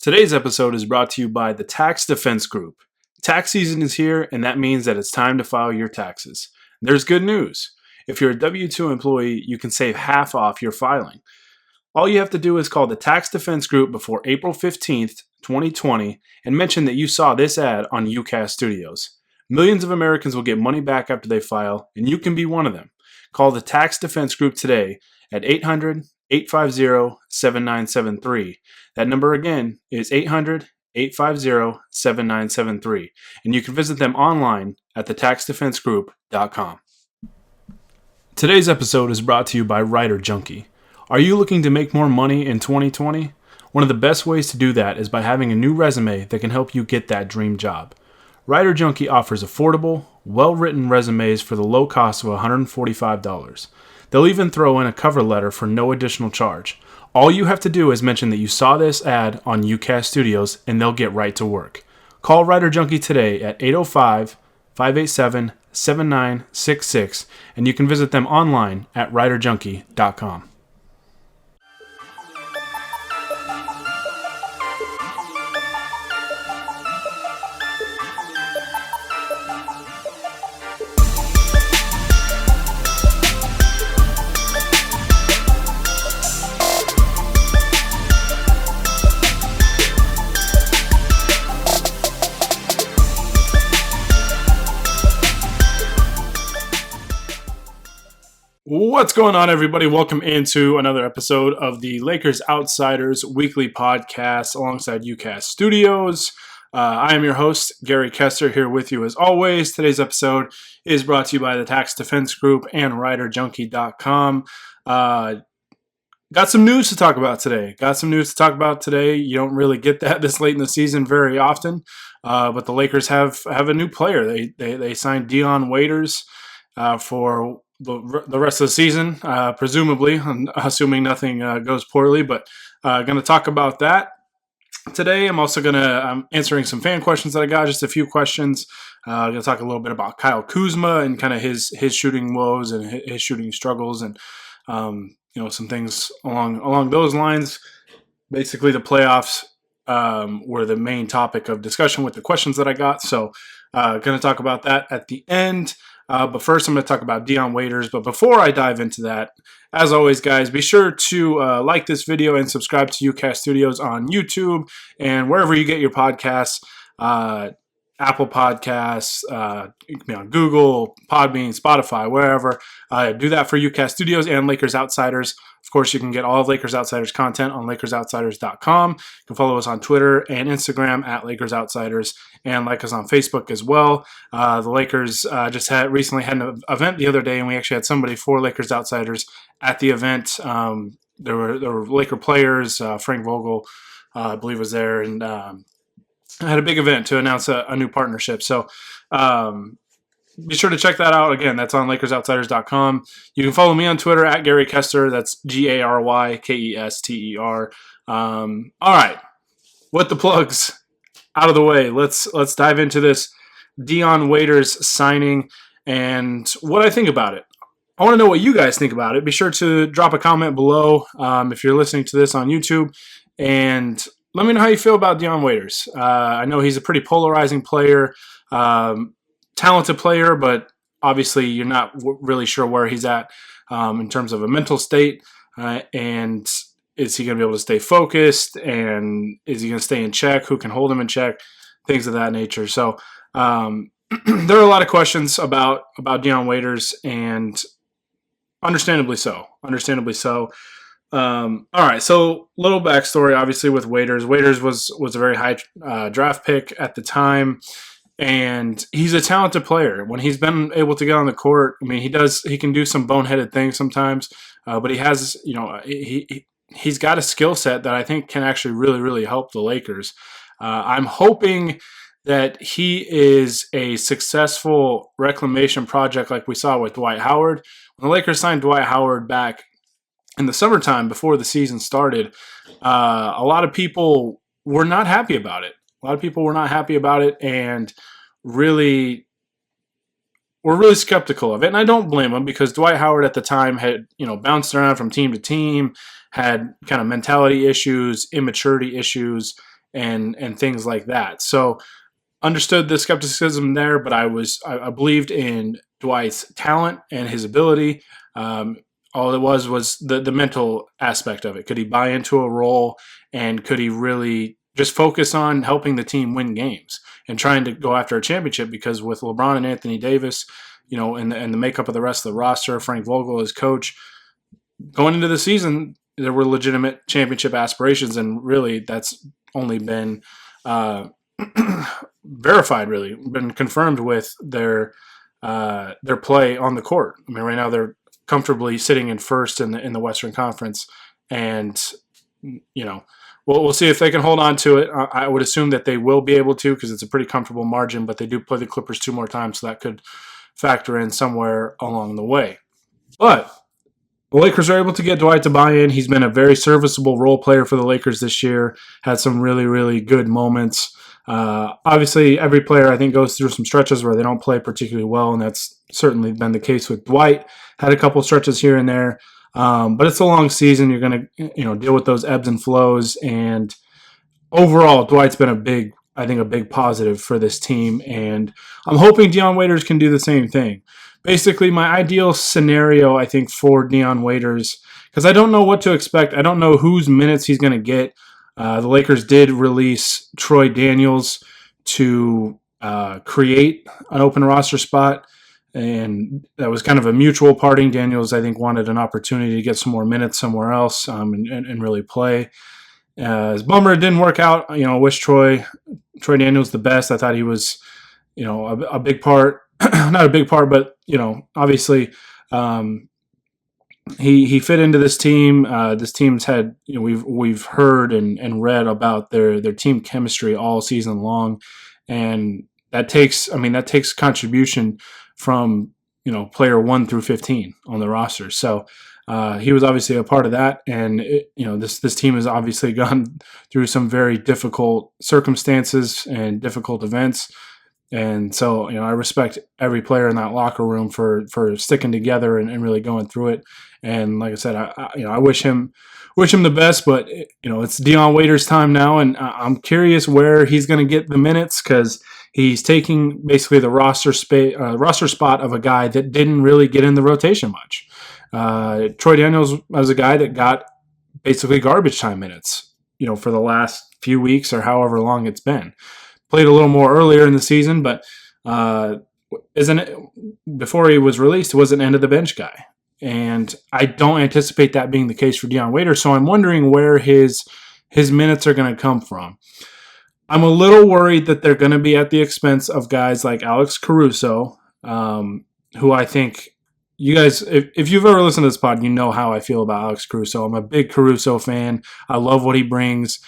Today's episode is brought to you by the Tax Defense Group. Tax season is here, and that means that it's time to file your taxes. There's good news. If you're a W-2 employee, you can save half off your filing. All you have to do is call the Tax Defense Group before April 15th, 2020, and mention that you saw this ad on UCAS Studios. Millions of Americans will get money back after they file, and you can be one of them. Call the Tax Defense Group today at 800-850-7973. That number again is 800-850-7973. And you can visit them online at thetaxdefensegroup.com. Today's episode is brought to you by Writer Junkie. Are you looking to make more money in 2020? One of the best ways to do that is by having a new resume that can help you get that dream job. Writer Junkie offers affordable, well-written resumes for the low cost of $145. They'll even throw in a cover letter for no additional charge. All you have to do is mention that you saw this ad on UCAS Studios, and they'll get right to work. Call Writer Junkie today at 805-587-7966, and you can visit them online at writerjunkie.com. What's going on, everybody? Welcome into another episode of the Lakers Outsiders weekly podcast alongside UCAS Studios. I am your host, Gary Kester, here with you as always. Today's episode is brought to you by the Tax Defense Group and WriterJunkie.com. Got some news to talk about today. You don't really get that this late in the season very often, but the Lakers have a new player. They signed Dion Waiters for the rest of the season, presumably, assuming nothing goes poorly, but going to talk about that today. I'm also I'm answering some fan questions that I got, just a few questions. I'm going to talk a little bit about Kyle Kuzma and kind of his shooting woes and his shooting struggles, and some things along those lines. Basically, the playoffs were the main topic of discussion with the questions that I got, so going to talk about that at the end. But first, I'm going to talk about Dion Waiters. But before I dive into that, as always, guys, be sure to like this video and subscribe to UCAS Studios on YouTube and wherever you get your podcasts, Apple Podcasts, Google, Podbean, Spotify, wherever. Do that for UCAS Studios and Lakers Outsiders. Of course, you can get all of Lakers Outsiders content on LakersOutsiders.com. You can follow us on Twitter and Instagram at Lakers Outsiders, and like us on Facebook as well. The Lakers just recently had an event the other day, and we actually had somebody for Lakers Outsiders at the event. There were Laker players. Frank Vogel, I believe, was there, and had a big event to announce a new partnership. So be sure to check that out. Again, that's on LakersOutsiders.com. You can follow me on Twitter at Gary Kester. That's GaryKester. All right, with the plugs out of the way, let's dive into this Dion Waiters signing and what I think about it. I want to know what you guys think about it. Be sure to drop a comment below if you're listening to this on YouTube, and let me know how you feel about Dion Waiters. I know he's a pretty polarizing player, talented player, but obviously you're not really sure where he's at in terms of a mental state, and is he going to be able to stay focused, and is he going to stay in check? Who can hold him in check? Things of that nature. So there are a lot of questions about Dion Waiters, and understandably so. All right, so little backstory, obviously, with Waiters. Waiters was a very high draft pick at the time, and he's a talented player. When he's been able to get on the court, I mean, he can do some boneheaded things sometimes, but he has, he's got a skill set that I think can actually really, really help the Lakers. I'm hoping that he is a successful reclamation project like we saw with Dwight Howard. When the Lakers signed Dwight Howard back in the summertime before the season started, a lot of people were not happy about it. And really were really skeptical of it. And I don't blame them, because Dwight Howard at the time had, bounced around from team to team, had kind of mentality issues, immaturity issues, and things like that. So understood the skepticism there, but I believed in Dwight's talent and his ability. All it was the mental aspect of it. Could he buy into a role, and could he really just focus on helping the team win games and trying to go after a championship? Because with LeBron and Anthony Davis, and the makeup of the rest of the roster, Frank Vogel as coach, going into the season, there were legitimate championship aspirations, and really that's only been verified, really been confirmed with their play on the court. I mean, right now they're comfortably sitting in first in the Western Conference, and we'll see if they can hold on to it. I would assume that they will be able to, because it's a pretty comfortable margin, but they do play the Clippers 2 more times, so that could factor in somewhere along the way. But the Lakers are able to get Dwight to buy in. He's been a very serviceable role player for the Lakers this year, had some really, really good moments. Obviously, every player, I think, goes through some stretches where they don't play particularly well, and that's certainly been the case with Dwight. Had a couple stretches here and there, but it's a long season. You're going to deal with those ebbs and flows, and overall, Dwight's been a big positive for this team, and I'm hoping Dion Waiters can do the same thing. Basically, my ideal scenario, I think, for Dion Waiters, because I don't know what to expect. I don't know whose minutes he's going to get. The Lakers did release Troy Daniels to create an open roster spot, and that was kind of a mutual parting. Daniels, I think, wanted an opportunity to get some more minutes somewhere else and really play. It's a bummer it didn't work out. I wish Troy Daniels the best. I thought he was, a big part, not a big part, but obviously he fit into this team. This team's had, we've heard and read about their team chemistry all season long, and that takes contribution from player 1 through 15 on the roster. So he was obviously a part of that, and this team has obviously gone through some very difficult circumstances and difficult events, and so I respect every player in that locker room for sticking together and really going through it. And like I said, I wish him the best, but it's Dion Waiters' time now, and I'm curious where he's going to get the minutes, because he's taking basically the roster spot of a guy that didn't really get in the rotation much. Troy Daniels was a guy that got basically garbage time minutes, for the last few weeks or however long it's been. Played a little more earlier in the season, but before he was released, he was an end of the bench guy. And I don't anticipate that being the case for Dion Waiters, so I'm wondering where his minutes are going to come from. I'm a little worried that they're going to be at the expense of guys like Alex Caruso, who I think you guys, if you've ever listened to this pod, you know how I feel about Alex Caruso. I'm a big Caruso fan. I love what he brings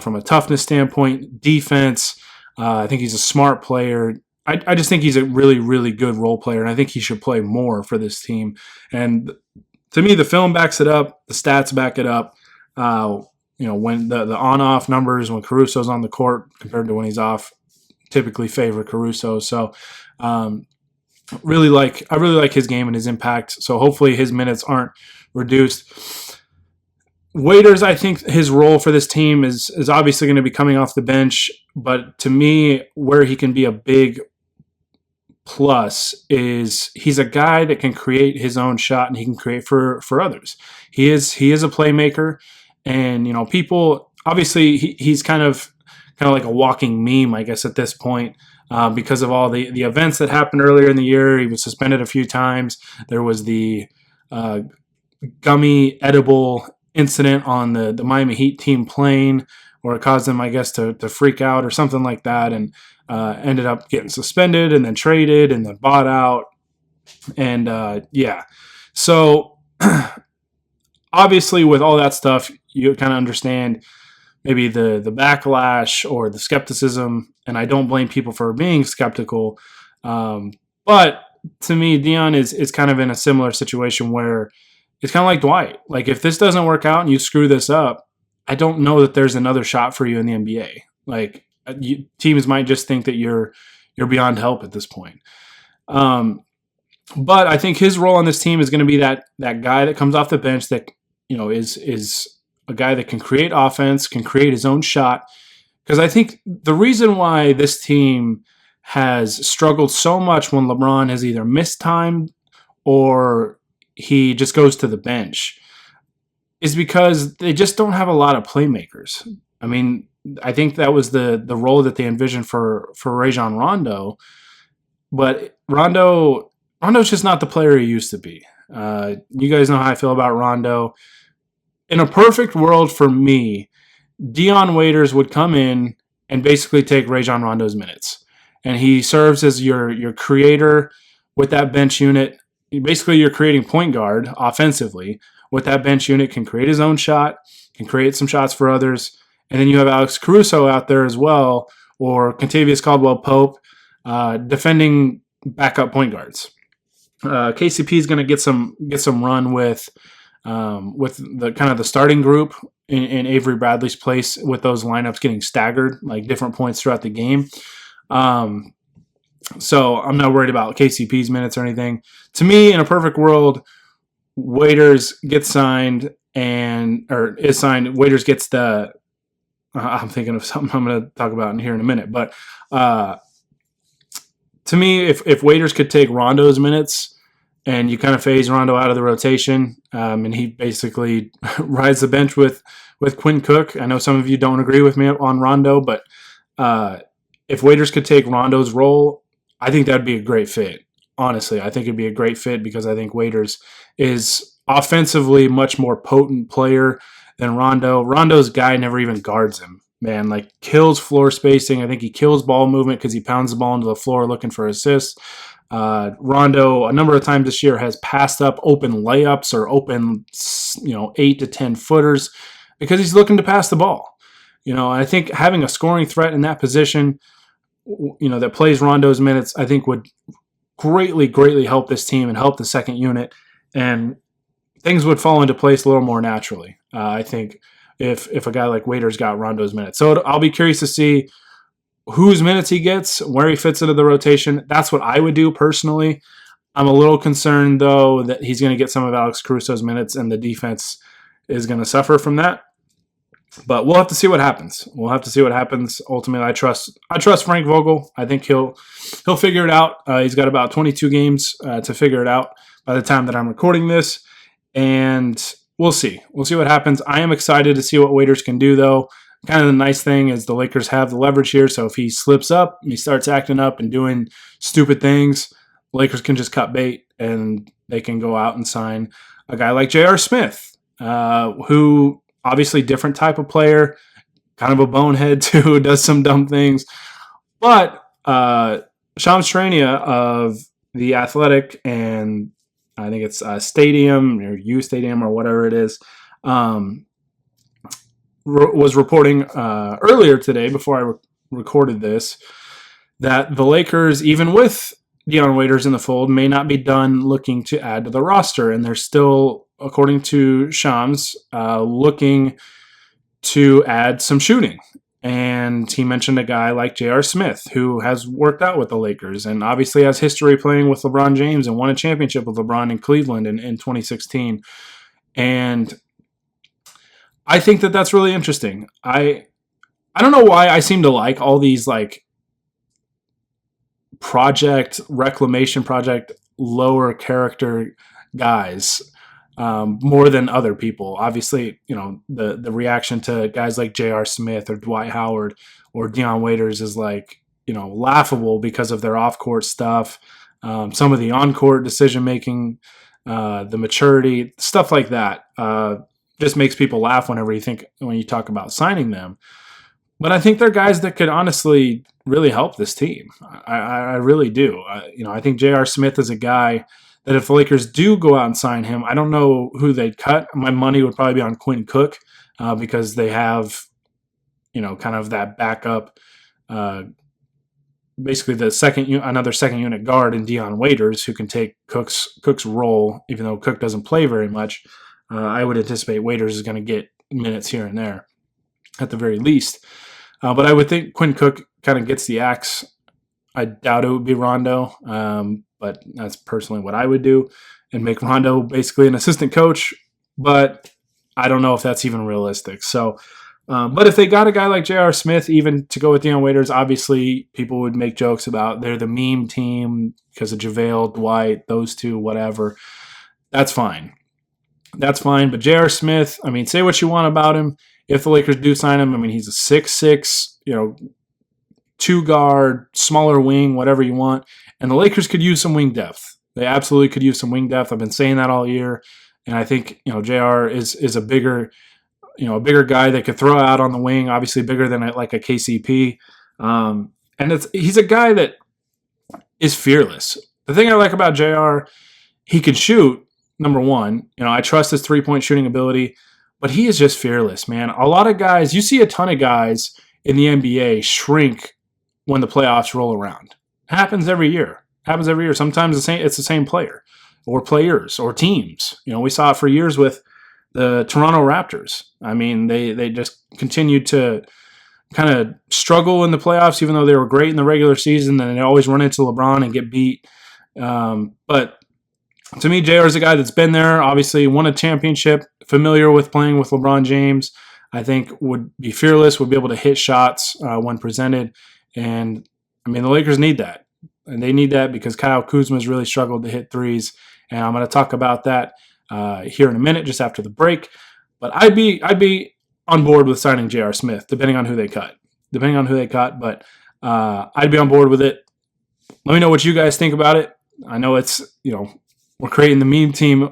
from a toughness standpoint, defense. I think he's a smart player. I just think he's a really, really good role player, and I think he should play more for this team. And to me, the film backs it up. The stats back it up. When the on-off numbers, when Caruso's on the court compared to when he's off, typically favor Caruso. So I really like his game and his impact. So hopefully his minutes aren't reduced. Waiters, I think his role for this team is obviously going to be coming off the bench, but to me, where he can be a big plus is he's a guy that can create his own shot, and he can create for others. He is a playmaker, and people obviously he's kind of like a walking meme, I guess, at this point. Because of all the events that happened earlier in the year. He was suspended a few times. There was the gummy edible incident on the Miami Heat team plane, where it caused them, I guess, to freak out or something like that, and ended up getting suspended and then traded and then bought out. And so obviously with all that stuff, you kind of understand maybe the backlash or the skepticism, and I don't blame people for being skeptical. But to me, Dion is kind of in a similar situation where it's kind of like Dwight. Like, if this doesn't work out and you screw this up, I don't know that there's another shot for you in the NBA. Like, teams might just think that you're beyond help at this point. But I think his role on this team is going to be that guy that comes off the bench that is a guy that can create offense, can create his own shot, Because I think the reason why this team has struggled so much when LeBron has either mistimed or he just goes to the bench is because they just don't have a lot of playmakers. I mean, I think that was the role that they envisioned for Rajon Rondo, but Rondo's just not the player he used to be. You guys know how I feel about Rondo. In a perfect world for me, Dion Waiters would come in and basically take Rajon Rondo's minutes, and he serves as your creator with that bench unit. Basically, you're creating point guard offensively with that bench unit. Can create his own shot, can create some shots for others, and then you have Alex Caruso out there as well, or Kentavious Caldwell-Pope defending backup point guards. KCP is going to get some run with the kind of the starting group in Avery Bradley's place, with those lineups getting staggered like different points throughout the game. So I'm not worried about KCP's minutes or anything. To me, in a perfect world, Waiters gets signed is signed. Waiters gets the. I'm thinking of something I'm going to talk about in here in a minute, but to me, if Waiters could take Rondo's minutes and you kind of phase Rondo out of the rotation, and he basically rides the bench with Quinn Cook. I know some of you don't agree with me on Rondo, but if Waiters could take Rondo's role, I think that'd be a great fit. Honestly, I think it'd be a great fit because I think Waiters is offensively much more potent player than Rondo. Rondo's guy never even guards him, man. Like, kills floor spacing. I think he kills ball movement because he pounds the ball into the floor looking for assists. Rondo, a number of times this year, has passed up open layups or open, 8 to 10 footers because he's looking to pass the ball. I think having a scoring threat in that position, that plays Rondo's minutes, I think would greatly, greatly help this team and help the second unit, and things would fall into place a little more naturally. I think if a guy like Waiters got Rondo's minutes. So I'll be curious to see whose minutes he gets, where he fits into the rotation. That's what I would do personally. I'm a little concerned, though, that he's going to get some of Alex Caruso's minutes and the defense is going to suffer from that. But we'll have to see what happens. Ultimately, I trust Frank Vogel. I think he'll figure it out. He's got about 22 games to figure it out by the time that I'm recording this. And we'll see. We'll see what happens. I am excited to see what Waiters can do, though. Kind of the nice thing is the Lakers have the leverage here, so if he slips up and he starts acting up and doing stupid things, Lakers can just cut bait and they can go out and sign a guy like J.R. Smith, who obviously different type of player, kind of a bonehead too, does some dumb things. But Shams Charania of The Athletic, and I think it's Stadium or U Stadium or whatever it is, was reporting earlier today before I recorded this that the Lakers, even with Dion Waiters in the fold, may not be done looking to add to the roster, and they're still, according to Shams, looking to add some shooting. And he mentioned a guy like J.R. Smith, who has worked out with the Lakers and obviously has history playing with LeBron James and won a championship with LeBron in Cleveland in 2016. And I think that that's really interesting. I don't know why I seem to like all these like reclamation project, lower character guys more than other people. Obviously, the reaction to guys like J.R. Smith or Dwight Howard or Dion Waiters is like, laughable because of their off-court stuff, some of the on-court decision-making, the maturity, stuff like that. Just makes people laugh when you talk about signing them. But I think they're guys that could honestly really help this team. I really do. I think J.R. Smith is a guy that if the Lakers do go out and sign him, I don't know who they'd cut. My money would probably be on Quinn Cook because they have, kind of that backup, basically another second unit guard in Dion Waiters who can take Cook's role, even though Cook doesn't play very much. I would anticipate Waiters is going to get minutes here and there at the very least. But I would think Quinn Cook kind of gets the axe. I doubt it would be Rondo, but that's personally what I would do, and make Rondo basically an assistant coach. But I don't know if that's even realistic. So But if they got a guy like J.R. Smith, even to go with Dion Waiters, obviously people would make jokes about they're the meme team because of JaVale, Dwight, those two, whatever. That's fine. That's fine. But J.R. Smith, I mean, say what you want about him. If the Lakers do sign him, I mean, he's a 6'6", two guard, smaller wing, whatever you want. And the Lakers could use some wing depth. They absolutely could use some wing depth. I've been saying that all year. And I think, JR is a bigger guy that could throw out on the wing, obviously bigger than like a KCP. And he's a guy that is fearless. The thing I like about JR, he can shoot, number one. I trust his three-point shooting ability, but he is just fearless, man. A lot of guys, you see a ton of guys in the NBA shrink when the playoffs roll around. Happens every year. Sometimes it's the same player or players or teams. We saw it for years with the Toronto Raptors. I mean, they just continued to kind of struggle in the playoffs, even though they were great in the regular season. And they always run into LeBron and get beat. But to me, JR is a guy that's been there, obviously won a championship, familiar with playing with LeBron James. I think would be fearless, would be able to hit shots when presented. And, I mean, the Lakers need that. And they need that because Kyle Kuzma has really struggled to hit threes. And I'm going to talk about that here in a minute, just after the break. But I'd be on board with signing J.R. Smith, depending on who they cut. But I'd be on board with it. Let me know what you guys think about it. I know it's, we're creating the meme team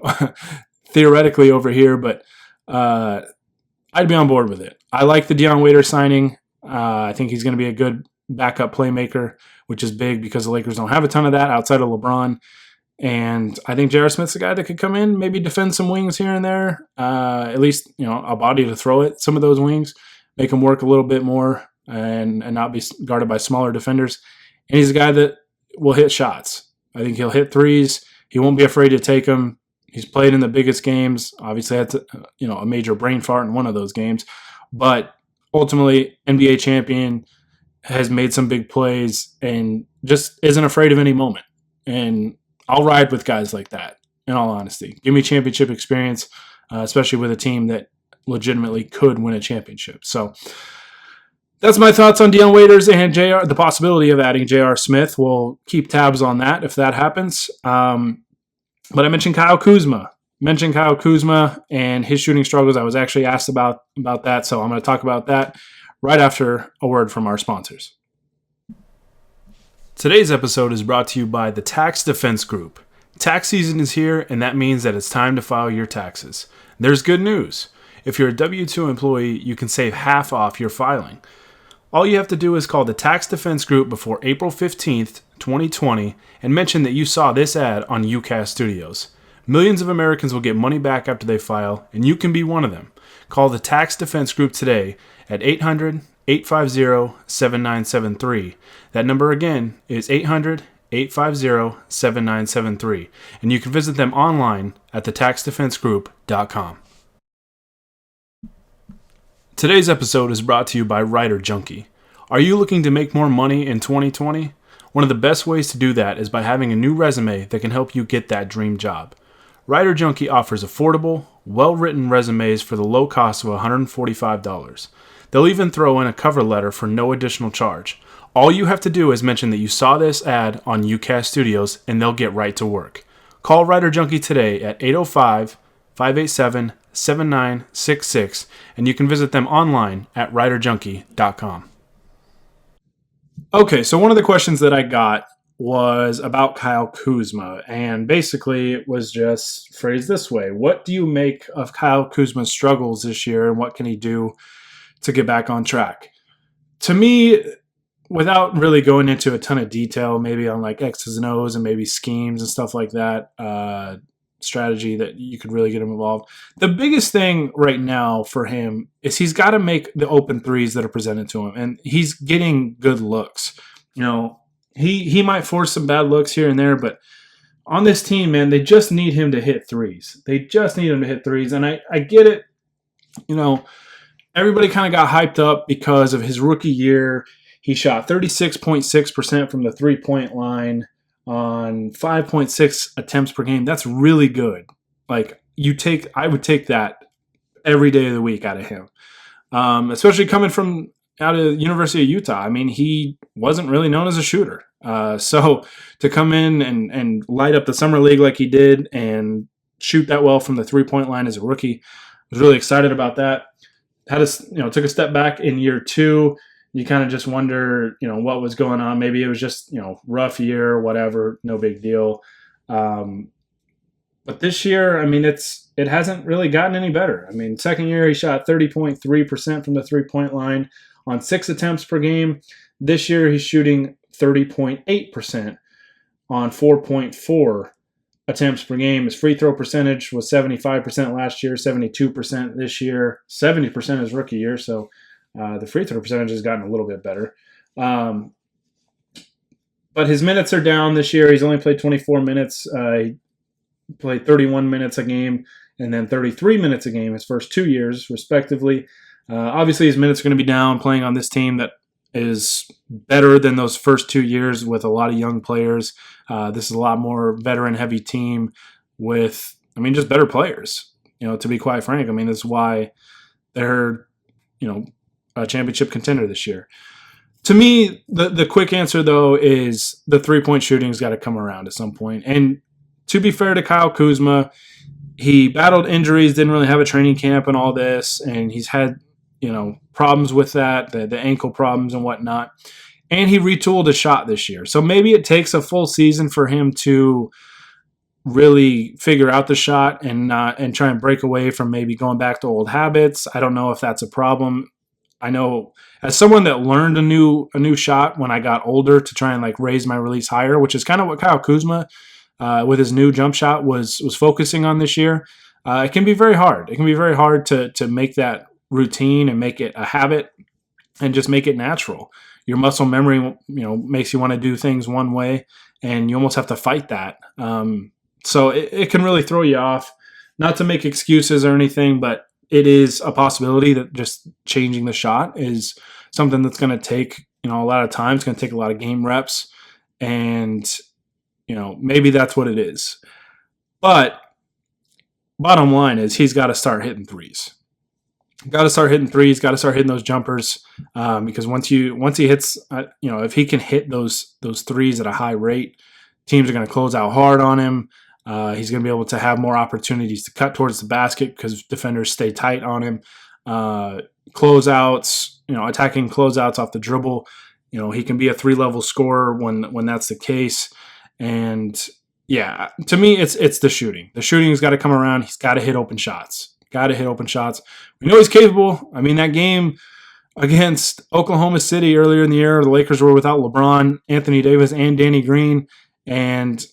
theoretically over here, but I'd be on board with it. I like the Dion Waiters signing. I think he's going to be a good backup playmaker, which is big because the Lakers don't have a ton of that outside of LeBron. And I think J.R. Smith's a guy that could come in, maybe defend some wings here and there, at least, a body to throw at some of those wings, make them work a little bit more and not be guarded by smaller defenders. And he's a guy that will hit shots. I think he'll hit threes. He won't be afraid to take them. He's played in the biggest games. Obviously, had a major brain fart in one of those games. But ultimately, NBA champion, has made some big plays and just isn't afraid of any moment. And I'll ride with guys like that, in all honesty. Give me championship experience, especially with a team that legitimately could win a championship. So that's my thoughts on Dion Waiters and JR. The possibility of adding J.R. Smith. We'll keep tabs on that if that happens. But I mentioned Kyle Kuzma. And his shooting struggles. I was actually asked about that, so I'm going to talk about that right after a word from our sponsors. Today's episode is brought to you by the Tax Defense Group. Tax season is here, and that means that it's time to file your taxes. There's good news. If you're a W-2 employee, you can save half off your filing. All you have to do is call the Tax Defense Group before April 15th, 2020, and mention that you saw this ad on UCAS Studios. Millions of Americans will get money back after they file, and you can be one of them. Call the Tax Defense Group today at 800-850-7973. That number again is 800-850-7973. And you can visit them online at thetaxdefensegroup.com. Today's episode is brought to you by Writer Junkie. Are you looking to make more money in 2020? One of the best ways to do that is by having a new resume that can help you get that dream job. Writer Junkie offers affordable, well-written resumes for the low cost of $145. They'll even throw in a cover letter for no additional charge. All you have to do is mention that you saw this ad on UCAS Studios, and they'll get right to work. Call Writer Junkie today at 805-587-7966, and you can visit them online at writerjunkie.com. Okay, so one of the questions that I got was about Kyle Kuzma, and basically it was just phrased this way. What do you make of Kyle Kuzma's struggles this year, and what can he do to get back on track? To me, without really going into a ton of detail, maybe on like X's and O's and maybe schemes and stuff like that, strategy that you could really get him involved. The biggest thing right now for him is he's got to make the open threes that are presented to him, and he's getting good looks. He might force some bad looks here and there, but on this team, man, they just need him to hit threes. And I get it. Everybody kind of got hyped up because of his rookie year. He shot 36.6% from the three-point line on 5.6 attempts per game. That's really good. I would take that every day of the week out of him. especially coming from out of University of Utah. I mean, he wasn't really known as a shooter. So to come in and light up the summer league like he did and shoot that well from the 3-point line as a rookie, I was really excited about that. Took a step back in year 2. You kind of just wonder, what was going on. Maybe it was just, rough year, whatever, no big deal. But this year, I mean, it hasn't really gotten any better. I mean, second year he shot 30.3% from the 3-point line on 6 attempts per game. This year he's shooting 30.8% on 4.4 attempts per game. His free throw percentage was 75% last year, 72% this year, 70% his rookie year. So the free throw percentage has gotten a little bit better. But his minutes are down this year. He's only played 24 minutes. He played 31 minutes a game and then 33 minutes a game his first 2 years, respectively. Obviously, his minutes are going to be down playing on this team that is better than those first 2 years with a lot of young players. This is a lot more veteran-heavy team with, just better players. To be quite frank, this is why they're, a championship contender this year. To me, the quick answer, though, is the three-point shooting's got to come around at some point. And to be fair to Kyle Kuzma, he battled injuries, didn't really have a training camp and all this, and he's had, problems with that, the ankle problems and whatnot. And he retooled a shot this year. So maybe it takes a full season for him to really figure out the shot and try and break away from maybe going back to old habits. I don't know if that's a problem. I know as someone that learned a new shot when I got older to try and raise my release higher, which is kind of what Kyle Kuzma with his new jump shot was focusing on this year. It can be very hard. It can be very hard to make that routine and make it a habit and just make it natural. Your muscle memory, makes you want to do things one way, and you almost have to fight that. So it can really throw you off. Not to make excuses or anything, but it is a possibility that just changing the shot is something that's going to take, a lot of time. It's going to take a lot of game reps, and maybe that's what it is. But bottom line is he's got to start hitting threes. Got to start hitting threes. Got to start hitting those jumpers because once he hits, if he can hit those threes at a high rate, teams are going to close out hard on him. He's going to be able to have more opportunities to cut towards the basket because defenders stay tight on him. Closeouts, attacking closeouts off the dribble. He can be a 3-level scorer when that's the case. And yeah, to me, it's the shooting. The shooting's got to come around. He's got to hit open shots. We know he's capable. That game against Oklahoma City earlier in the year, the Lakers were without LeBron, Anthony Davis, and Danny Green, and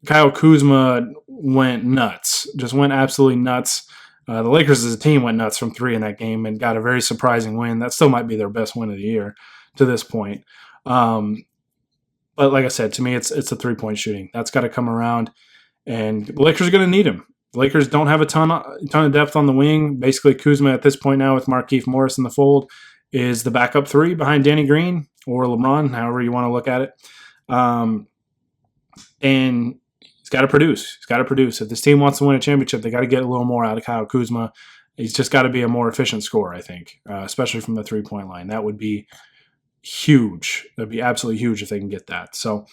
Kyle Kuzma went nuts, just went absolutely nuts. The Lakers as a team went nuts from 3 in that game and got a very surprising win. That still might be their best win of the year to this point. But like I said, to me, it's the 3-point shooting. That's got to come around, and the Lakers are going to need him. The Lakers don't have a ton of depth on the wing. Basically, Kuzma at this point now with Markieff Morris in the fold is the backup 3 behind Danny Green or LeBron, however you want to look at it. And he's got to produce. If this team wants to win a championship, they got to get a little more out of Kyle Kuzma. He's just got to be a more efficient scorer, I think, especially from the 3-point line. That would be huge. That would be absolutely huge if they can get that. So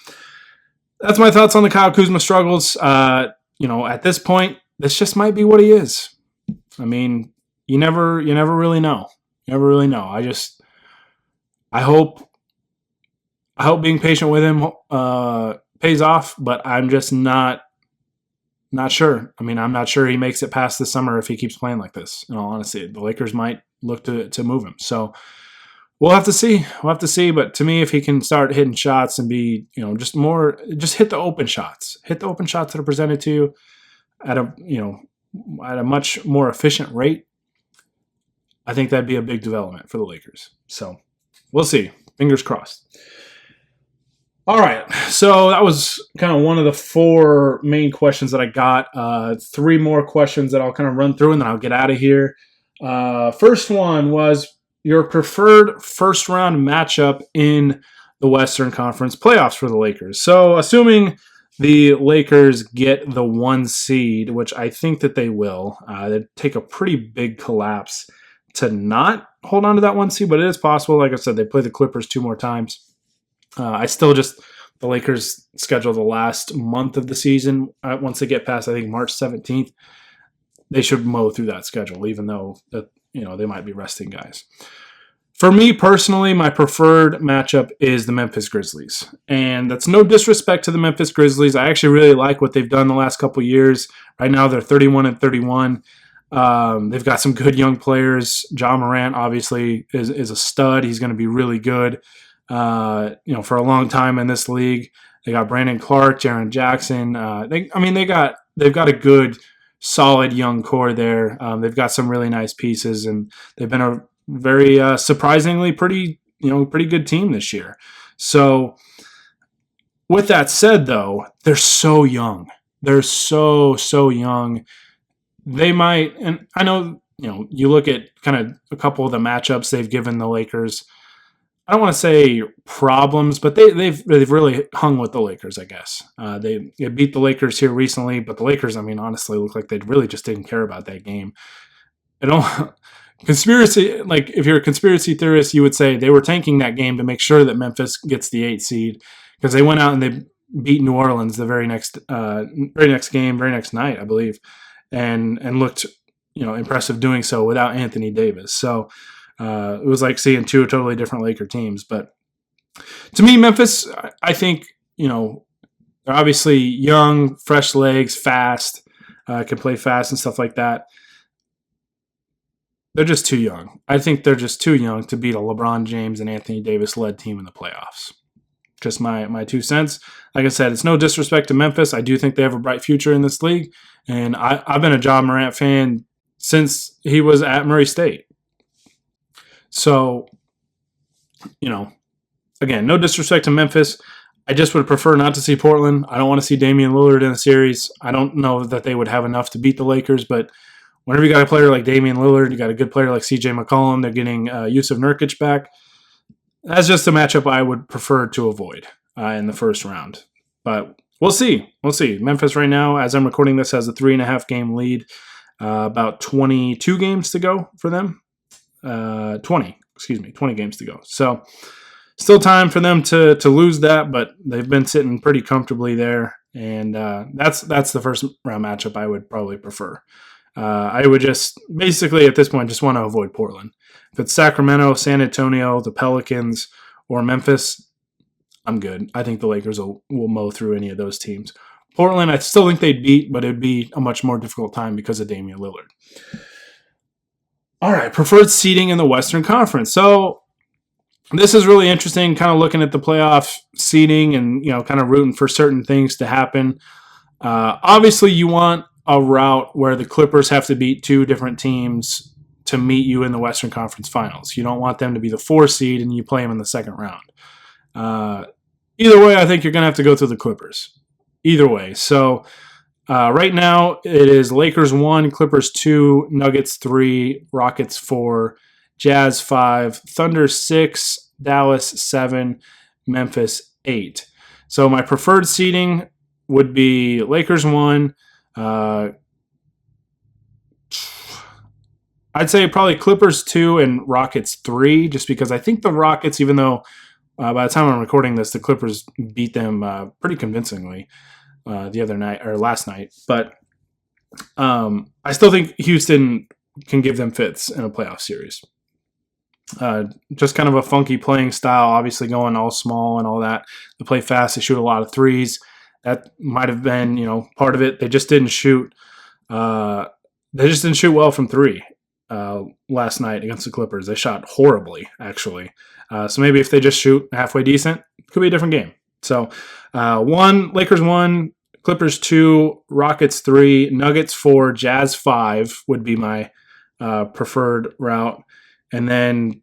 that's my thoughts on the Kyle Kuzma struggles. At this point, this just might be what he is. You never really know. I hope being patient with him pays off, but I'm just not sure. I'm not sure he makes it past the summer if he keeps playing like this. In all honesty, the Lakers might look to move him. So we'll have to see. But to me, if he can start hitting shots and be, just hit the open shots. Hit the open shots that are presented to you at a much more efficient rate. I think that'd be a big development for the Lakers. So we'll see. Fingers crossed. All right. So that was kind of one of the 4 main questions that I got. 3 more questions that I'll kind of run through and then I'll get out of here. First one was your preferred first round matchup in the Western Conference playoffs for the Lakers. So assuming the Lakers get the 1 seed, which I think that they will, they'd take a pretty big collapse to not hold on to that 1 seed, but it is possible. Like I said, they play the Clippers 2 more times. I still just the Lakers schedule the last month of the season. Once they get past, I think March 17th, they should mow through that schedule, even though they might be resting guys. For me personally, my preferred matchup is the Memphis Grizzlies. And that's no disrespect to the Memphis Grizzlies. I actually really like what they've done the last couple of years. Right now, they're 31-31. They've got some good young players. Ja Morant, obviously, is a stud. He's going to be really good, for a long time in this league. They got Brandon Clark, Jaren Jackson. They've got a good, solid young core there. They've got some really nice pieces, and they've been a very surprisingly pretty good team this year. So with that said, though, they're so young. They're so young. They might, and I know, you look at kind of a couple of the matchups they've given the Lakers. I don't want to say problems, but they've really hung with the Lakers, I guess. They beat the Lakers here recently, but the Lakers, honestly, look like they really just didn't care about that game. Conspiracy, like if you're a conspiracy theorist, you would say they were tanking that game to make sure that Memphis gets the 8 seed, because they went out and they beat New Orleans the very next night, I believe, and looked impressive doing so without Anthony Davis. So it was like seeing 2 totally different Laker teams. But to me, Memphis, I think they're obviously young, fresh legs, fast, can play fast and stuff like that. They're just too young. I think they're just too young to beat a LeBron James and Anthony Davis-led team in the playoffs. Just my 2 cents. Like I said, it's no disrespect to Memphis. I do think they have a bright future in this league. And I've been a Ja Morant fan since he was at Murray State. So, again, no disrespect to Memphis. I just would prefer not to see Portland. I don't want to see Damian Lillard in a series. I don't know that they would have enough to beat the Lakers, but whenever you got a player like Damian Lillard, you got a good player like CJ McCollum, they're getting Yusuf Nurkic back. That's just a matchup I would prefer to avoid in the first round. But we'll see. Memphis right now, as I'm recording this, has a 3.5 game lead. About 22 games to go for them. 20 games to go. So still time for them to lose that, but they've been sitting pretty comfortably there. And that's the first round matchup I would probably prefer. I would just basically at this point just want to avoid Portland. If it's Sacramento, San Antonio, the Pelicans, or Memphis, I'm good. I think the Lakers will mow through any of those teams. Portland, I still think they'd beat, but it'd be a much more difficult time because of Damian Lillard. All right, preferred seeding in the Western Conference. So this is really interesting, kind of looking at the playoff seeding and kind of rooting for certain things to happen. Obviously, you want a route where the Clippers have to beat 2 different teams to meet you in the Western Conference Finals. You don't want them to be the 4 seed and you play them in the second round. Either way, I think you're going to have to go through the Clippers. Either way. So right now it is Lakers 1, Clippers 2, Nuggets 3, Rockets 4, Jazz 5, Thunder 6, Dallas 7, Memphis 8. So my preferred seeding would be Lakers 1, I'd say probably Clippers 2 and Rockets 3, just because I think the Rockets, even though by the time I'm recording this, the Clippers beat them pretty convincingly the other night or last night. But I still think Houston can give them fits in a playoff series. Just kind of a funky playing style, obviously going all small and all that. They play fast. They shoot a lot of threes. That might have been, part of it. They just didn't shoot. They just didn't shoot well from 3 last night against the Clippers. They shot horribly, actually. So maybe if they just shoot halfway decent, it could be a different game. So Lakers 1, Clippers 2, Rockets 3, Nuggets 4, Jazz 5 would be my preferred route. And then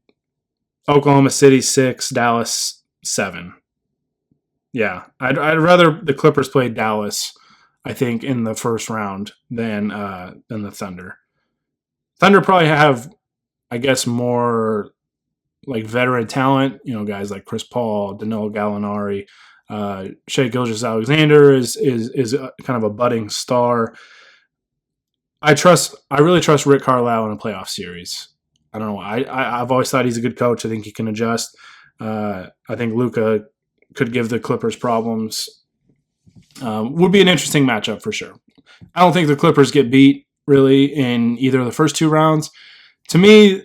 Oklahoma City 6, Dallas 7. Yeah, I'd rather the Clippers play Dallas, I think, in the first round than the Thunder. Thunder probably have, I guess, more like veteran talent. Guys like Chris Paul, Danilo Gallinari, Shai Gilgeous-Alexander is kind of a budding star. I really trust Rick Carlisle in a playoff series. I don't know. I've always thought he's a good coach. I think he can adjust. I think Luka could give the Clippers problems. Would be an interesting matchup for sure. I don't think the Clippers get beat really in either of the first two rounds. To me,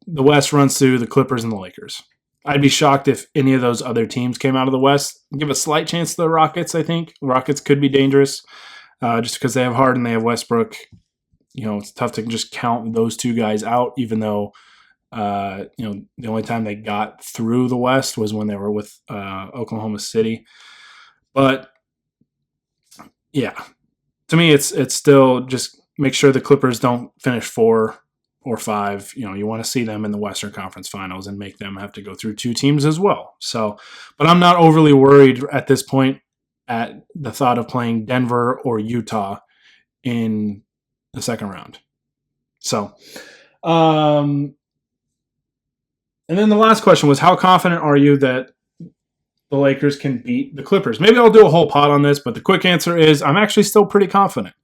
the West runs through the Clippers and the Lakers. I'd be shocked if any of those other teams came out of the West. Give a slight chance to the Rockets, I think. Rockets could be dangerous just because they have Harden, they have Westbrook. It's tough to just count those two guys out, even though, the only time they got through the West was when they were with Oklahoma City. But, yeah, to me, it's still just make sure the Clippers don't finish 4 or 5. You want to see them in the Western Conference Finals and make them have to go through 2 teams as well. So, but I'm not overly worried at this point at the thought of playing Denver or Utah in the second round. So, and then the last question was, how confident are you that the Lakers can beat the Clippers? Maybe I'll do a whole pod on this, but the quick answer is I'm actually still pretty confident.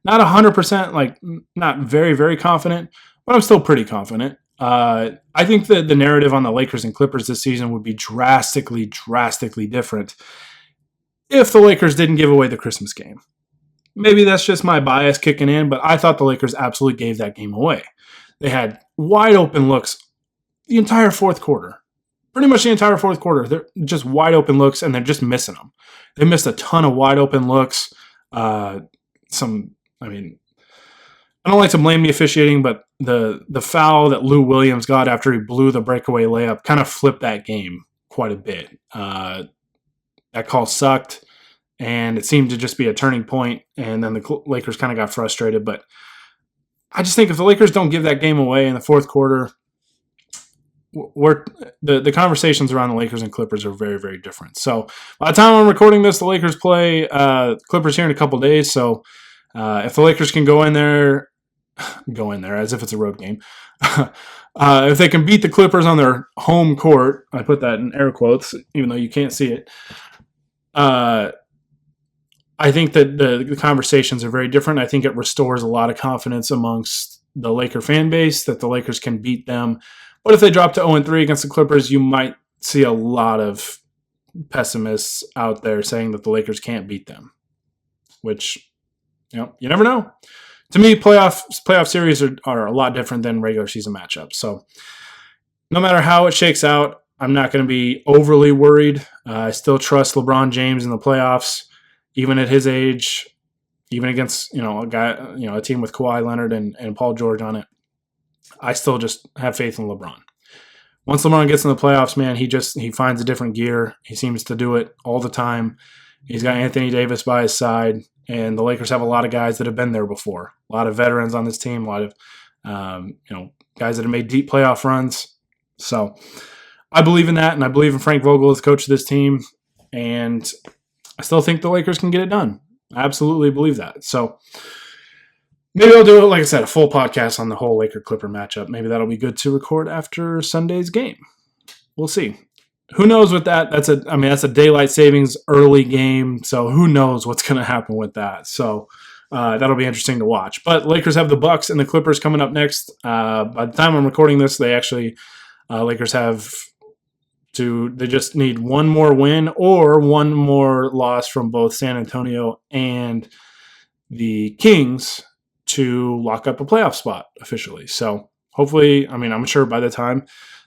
Not 100%, like not very, very confident, but I'm still pretty confident. I think that the narrative on the Lakers and Clippers this season would be drastically, drastically different if the Lakers didn't give away the Christmas game. Maybe that's just my bias kicking in, but I thought the Lakers absolutely gave that game away. They had wide open looks the entire fourth quarter. Pretty much the entire fourth quarter. They're just wide open looks, and they're just missing them. They missed a ton of wide open looks. I don't like to blame the officiating, but the foul that Lou Williams got after he blew the breakaway layup kind of flipped that game quite a bit. That call sucked, and it seemed to just be a turning point, and then the Lakers kind of got frustrated. But I just think if the Lakers don't give that game away in the fourth quarter, the conversations around the Lakers and Clippers are very, very different. So by the time I'm recording this, the Lakers play Clippers here in a couple days. So if the Lakers can go in there as if it's a road game, if they can beat the Clippers on their home court, I put that in air quotes, even though you can't see it, I think that the conversations are very different. I think it restores a lot of confidence amongst the Laker fan base that the Lakers can beat them. But if they drop to 0-3 against the Clippers, you might see a lot of pessimists out there saying that the Lakers can't beat them, which, you never know. To me, playoff series are a lot different than regular season matchups. So no matter how it shakes out, I'm not going to be overly worried. I still trust LeBron James in the playoffs, even at his age, even against, a team with Kawhi Leonard and Paul George on it. I still just have faith in LeBron. Once LeBron gets in the playoffs, man, he finds a different gear. He seems to do it all the time. He's got Anthony Davis by his side, and the Lakers have a lot of guys that have been there before. A lot of veterans on this team, a lot of guys that have made deep playoff runs. So I believe in that, and I believe in Frank Vogel as coach of this team, and I still think the Lakers can get it done. I absolutely believe that. So maybe I'll do, like I said, a full podcast on the whole Laker-Clipper matchup. Maybe that'll be good to record after Sunday's game. We'll see. Who knows with that? That's a daylight savings early game, so who knows what's going to happen with that. So that'll be interesting to watch. But Lakers have the Bucks and the Clippers coming up next. By the time I'm recording this, Lakers they just need one more win or one more loss from both San Antonio and the Kings to lock up a playoff spot officially. So hopefully, I'm sure by the time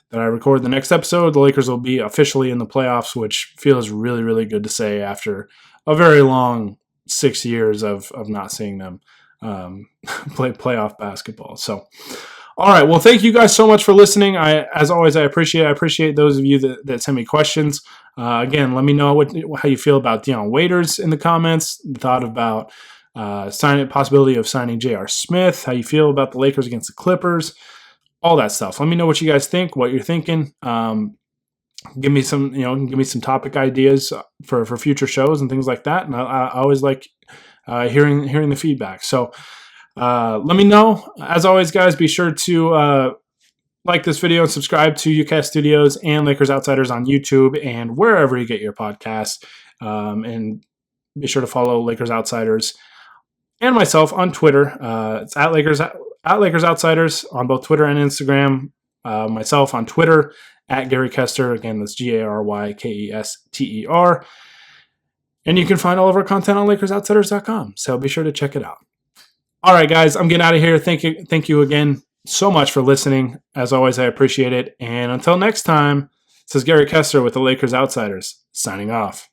that I record the next episode, the Lakers will be officially in the playoffs, which feels really, really good to say after a very long 6 years of not seeing them play playoff basketball. So, all right. Well, thank you guys so much for listening. As always, I appreciate those of you that send me questions. Again, let me know how you feel about Dion Waiters in the comments. The thought about possibility of signing J.R. Smith, how you feel about the Lakers against the Clippers, all that stuff. Let me know what you guys think, what you're thinking. Give me some topic ideas for future shows and things like that. And I always like hearing the feedback. So let me know. As always, guys, be sure to like this video and subscribe to UCast Studios and Lakers Outsiders on YouTube and wherever you get your podcasts. And be sure to follow Lakers Outsiders and myself on Twitter. It's at Lakers Outsiders on both Twitter and Instagram. myself on Twitter at Gary Kester. Again, that's GaryKester. And you can find all of our content on LakersOutsiders.com. So be sure to check it out. All right, guys, I'm getting out of here. Thank you again so much for listening. As always, I appreciate it. And until next time, this is Gary Kester with the Lakers Outsiders, signing off.